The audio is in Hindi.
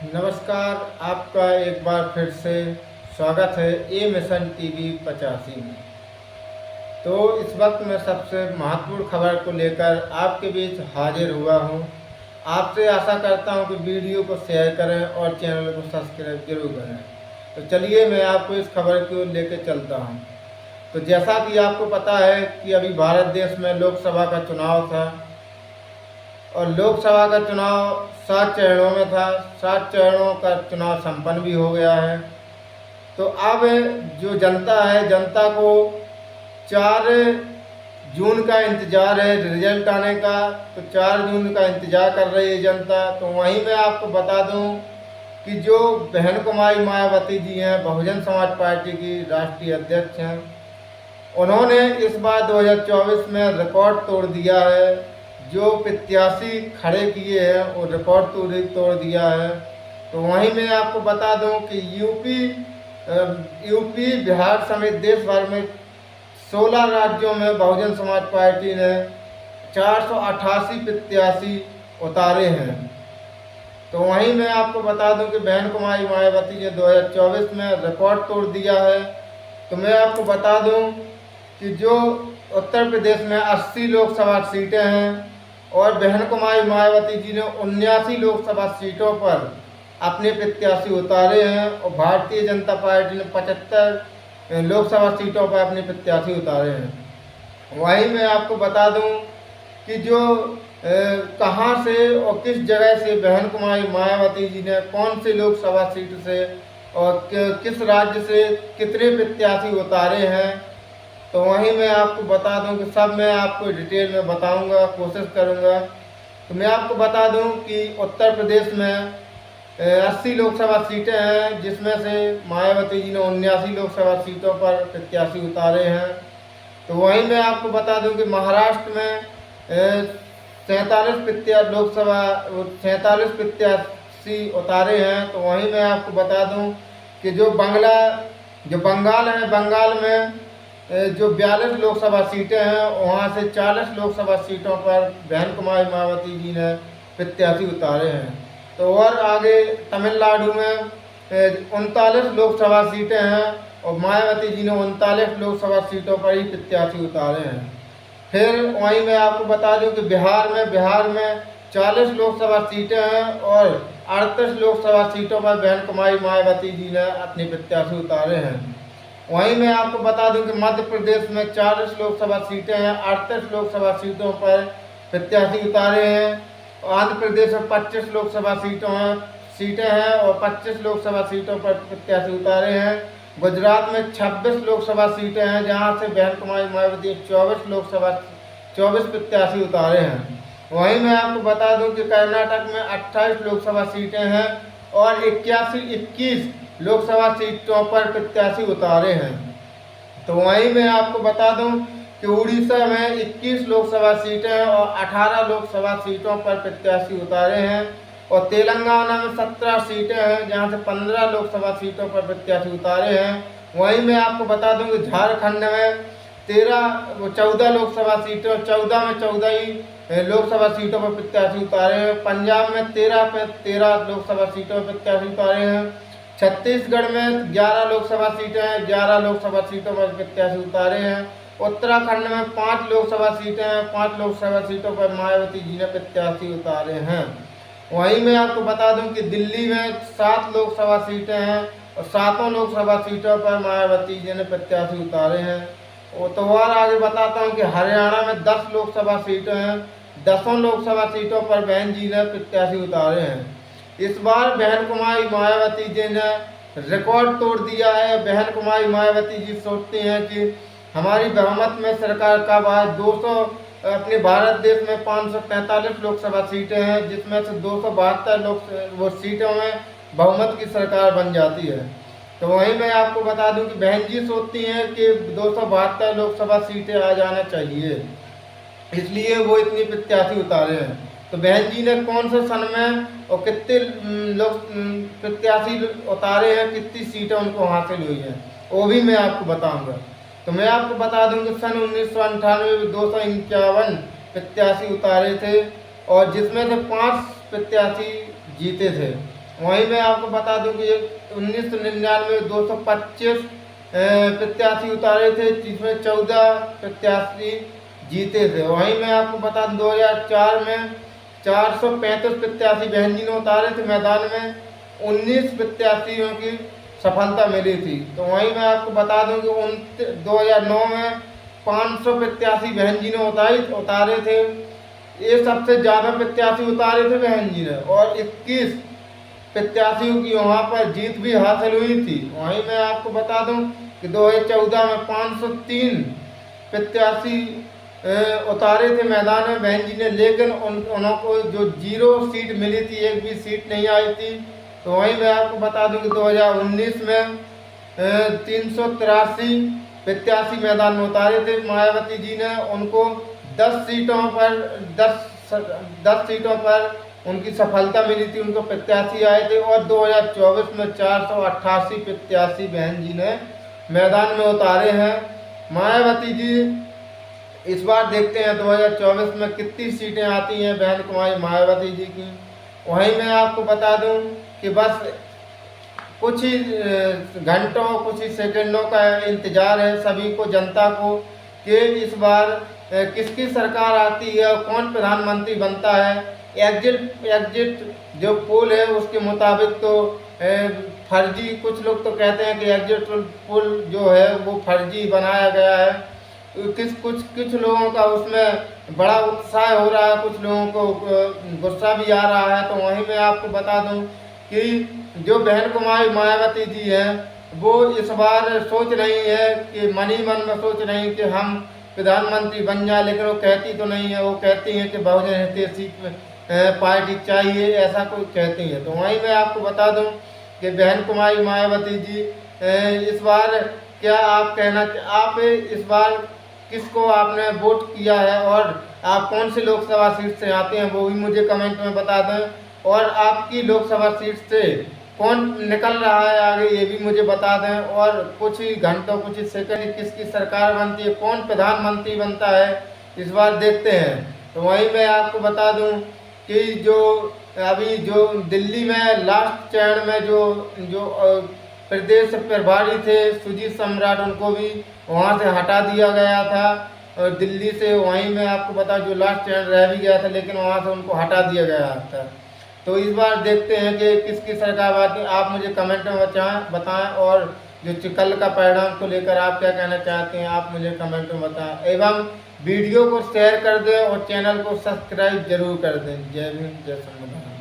नमस्कार। आपका एक बार फिर से स्वागत है ए मिशन टीवी 85 में। तो इस वक्त मैं सबसे महत्वपूर्ण खबर को लेकर आपके बीच हाजिर हुआ हूं। आपसे आशा करता हूं कि वीडियो को शेयर करें और चैनल को सब्सक्राइब जरूर करें। तो चलिए मैं आपको इस खबर को लेकर चलता हूं। तो जैसा कि आपको पता है कि अभी भारत देश में लोकसभा का चुनाव था और लोकसभा का चुनाव 7 चरणों में था। 7 चरणों का चुनाव संपन्न भी हो गया है। तो अब जो जनता है, जनता को 4 जून का इंतज़ार है रिजल्ट आने का। तो 4 जून का इंतज़ार कर रही है जनता। तो वहीं मैं आपको बता दूं कि जो बहन कुमारी मायावती जी हैं, बहुजन समाज पार्टी की राष्ट्रीय अध्यक्ष हैं, उन्होंने इस बार 2024 में रिकॉर्ड तोड़ दिया है। जो प्रत्याशी खड़े किए हैं वो रिकॉर्ड तोड़ दिया है। तो वहीं मैं आपको बता दूं कि यूपी बिहार समेत देश भर में 16 राज्यों में बहुजन समाज पार्टी ने 488 प्रत्याशी उतारे हैं। तो वहीं मैं आपको बता दूं कि बहन कुमारी मायावती ने 2024 में रिकॉर्ड तोड़ दिया है। तो मैं आपको बता दूं कि जो उत्तर प्रदेश में 80 लोकसभा सीटें हैं और बहन कुमारी मायावती जी ने 79 लोकसभा सीटों पर अपने प्रत्याशी उतारे हैं और भारतीय जनता पार्टी ने 75 लोकसभा सीटों पर अपने प्रत्याशी उतारे हैं। वहीं मैं आपको बता दूं कि जो कहां से और किस जगह से बहन कुमारी मायावती जी ने कौन सी लोकसभा सीट से और किस राज्य से कितने प्रत्याशी उतारे हैं, तो वहीं मैं आपको बता दूं कि सब मैं आपको डिटेल में बताऊंगा, कोशिश करूंगा। तो मैं आपको बता दूं कि उत्तर प्रदेश में 80 लोकसभा सीटें हैं, जिसमें से मायावती जी ने 79 लोकसभा सीटों पर प्रत्याशी उतारे हैं। तो वहीं मैं आपको बता दूं कि महाराष्ट्र में 47 प्रत्याशी उतारे हैं। तो वहीं मैं आपको बता दूं कि जो बंगाल है, बंगाल में जो 42 लोकसभा सीटें हैं, वहाँ से 40 लोकसभा सीटों पर बहन कुमारी मायावती जी ने प्रत्याशी उतारे हैं। तो और आगे तमिलनाडु में 39 लोकसभा सीटें हैं और मायावती जी ने 39 लोकसभा सीटों पर ही प्रत्याशी उतारे हैं। फिर वहीं मैं आपको बता दूं कि बिहार में 40 लोकसभा सीटें हैं और 38 लोकसभा सीटों पर बहन कुमारी मायावती जी ने अपने प्रत्याशी उतारे हैं। वहीं मैं आपको बता दूं कि मध्य प्रदेश में 40 लोकसभा सीटें हैं, 38 लोकसभा सीटों पर प्रत्याशी उतारे हैं। आंध्र प्रदेश में 25 लोकसभा सीटें हैं और 25 लोकसभा सीटों पर प्रत्याशी उतारे हैं। गुजरात में 26 लोकसभा सीटें हैं, जहां से बहन कुमारी मायावती 24 प्रत्याशी उतारे हैं। वहीं मैं आपको बता दूं कि कर्नाटक में 28 लोकसभा सीटें हैं और 21 लोकसभा सीटों पर प्रत्याशी उतारे हैं। तो वहीं मैं आपको बता दूं कि उड़ीसा में 21 लोकसभा सीटें हैं और 18 लोकसभा सीटों पर प्रत्याशी उतारे हैं। और तेलंगाना में 17 सीटें हैं, जहां से 15 लोकसभा सीटों पर प्रत्याशी उतारे हैं। वहीं मैं आपको बता दूं कि झारखंड में 14 लोकसभा सीटों 14 में 14 ही लोकसभा सीटों पर प्रत्याशी उतारे हैं। पंजाब में 13 लोकसभा सीटों पर प्रत्याशी उतारे हैं। छत्तीसगढ़ में 11 लोकसभा सीटें हैं, 11 लोकसभा सीटों पर प्रत्याशी उतारे हैं। उत्तराखंड में 5 लोकसभा सीटें हैं, 5 लोकसभा सीटों पर मायावती जी ने प्रत्याशी उतारे हैं। वहीं मैं आपको बता दूं कि दिल्ली में 7 लोकसभा सीटें हैं और 7 लोकसभा सीटों पर मायावती जी ने प्रत्याशी उतारे हैं। तो और आगे बताता हूं कि हरियाणा में 10 लोकसभा सीटें हैं, 10 लोकसभा सीटों पर बहन जी ने प्रत्याशी उतारे हैं। इस बार बहन कुमारी मायावती जी ने रिकॉर्ड तोड़ दिया है। बहन कुमारी मायावती जी सोचती हैं कि हमारी बहुमत में सरकार कब आए। 200 अपने भारत देश में 545 लोकसभा सीटें हैं, जिसमें से 272 सीटों में बहुमत की सरकार बन जाती है। तो वहीं मैं आपको बता दूं कि बहन जी सोचती हैं कि 272 लोकसभा सीटें आ जाना चाहिए, इसलिए वो इतनी प्रत्याशी उतारे हैं। तो बहन जी ने कौन से सन में और कितने लोग प्रत्याशी उतारे हैं, कितनी सीटें उनको हासिल हुई हैं, वो भी मैं आपको बताऊंगा। तो मैं आपको बता दूं कि सन 1998 में 251 प्रत्याशी उतारे थे और जिसमें से 5 प्रत्याशी जीते थे। वहीं मैं आपको बता दूं कि 1999 में 225 प्रत्याशी उतारे थे, जिसमें 14 प्रत्याशी जीते थे। वहीं मैं आपको बता दूं 2004 में 435 प्रत्याशी बहन जी ने उतारे थे मैदान में, 19 प्रत्याशियों की सफलता मिली थी। तो वहीं मैं आपको बता दूं कि 2009 में 500 प्रत्याशी बहन जी ने उतारे थे। ये सबसे ज़्यादा प्रत्याशी उतारे थे बहन जी ने, और 21 प्रत्याशियों की वहाँ पर जीत भी हासिल हुई थी। वहीं मैं आपको बता दूं कि 2014 में 503 प्रत्याशी उतारे थे मैदान में बहन जी ने, लेकिन उनको जो 0 सीट मिली थी, एक भी सीट नहीं आई थी। तो वहीं मैं आपको बता दूं कि 2019 में 383 प्रत्याशी मैदान में उतारे थे मायावती जी ने, उनको 10 सीटों पर उनकी सफलता मिली थी, उनको प्रत्याशी आए थे। और 2024 में 488 प्रत्याशी बहन जी ने मैदान में उतारे हैं मायावती जी। इस बार देखते हैं 2024 में कितनी सीटें आती हैं बहन कुमारी मायावती जी की। वहीं मैं आपको बता दूं कि बस कुछ ही घंटों, कुछ ही सेकंडों का इंतजार है सभी को, जनता को, कि इस बार किसकी सरकार आती है और कौन प्रधानमंत्री बनता है। एग्जिट जो पोल है उसके मुताबिक तो फर्जी, कुछ लोग तो कहते हैं कि एग्जिट पोल जो है वो फर्जी बनाया गया है। कुछ लोगों का उसमें बड़ा उत्साह हो रहा है, कुछ लोगों को गुस्सा भी आ रहा है। तो वहीं मैं आपको बता दूं कि जो बहन कुमारी मायावती जी हैं वो इस बार सोच रही है कि मन ही मन में सोच रही कि हम प्रधानमंत्री बन जाए, लेकिन वो कहती तो नहीं है। वो कहती हैं कि बहुजन हितैषी पार्टी चाहिए, ऐसा कोई कहती है। तो वहीं मैं आपको बता दूं कि बहन कुमारी मायावती जी इस बार क्या आप इस बार किसको आपने वोट किया है, और आप कौन सी लोकसभा सीट से आते हैं वो भी मुझे कमेंट में बता दें। और आपकी लोकसभा सीट से कौन निकल रहा है आगे ये भी मुझे बता दें। और कुछ ही घंटों, कुछ ही सेकंड किसकी सरकार बनती है, कौन प्रधानमंत्री बनता है, इस बार देखते हैं। तो वहीं मैं आपको बता दूं कि जो अभी जो दिल्ली में लास्ट चरण में जो प्रदेश प्रभारी थे सुजीत सम्राट, उनको भी वहाँ से हटा दिया गया था और दिल्ली से। वहीं मैं आपको बता जो लास्ट चरण रह भी गया था, लेकिन वहाँ से उनको हटा दिया गया था। तो इस बार देखते हैं कि किसकी सरकार आती है। आप मुझे कमेंट में बताएं और जो कल का परिणाम को लेकर आप क्या कहना चाहते हैं आप मुझे कमेंट में बताएं, एवं वीडियो को शेयर कर दें और चैनल को सब्सक्राइब जरूर कर दें। जय भीम, जय संविधान।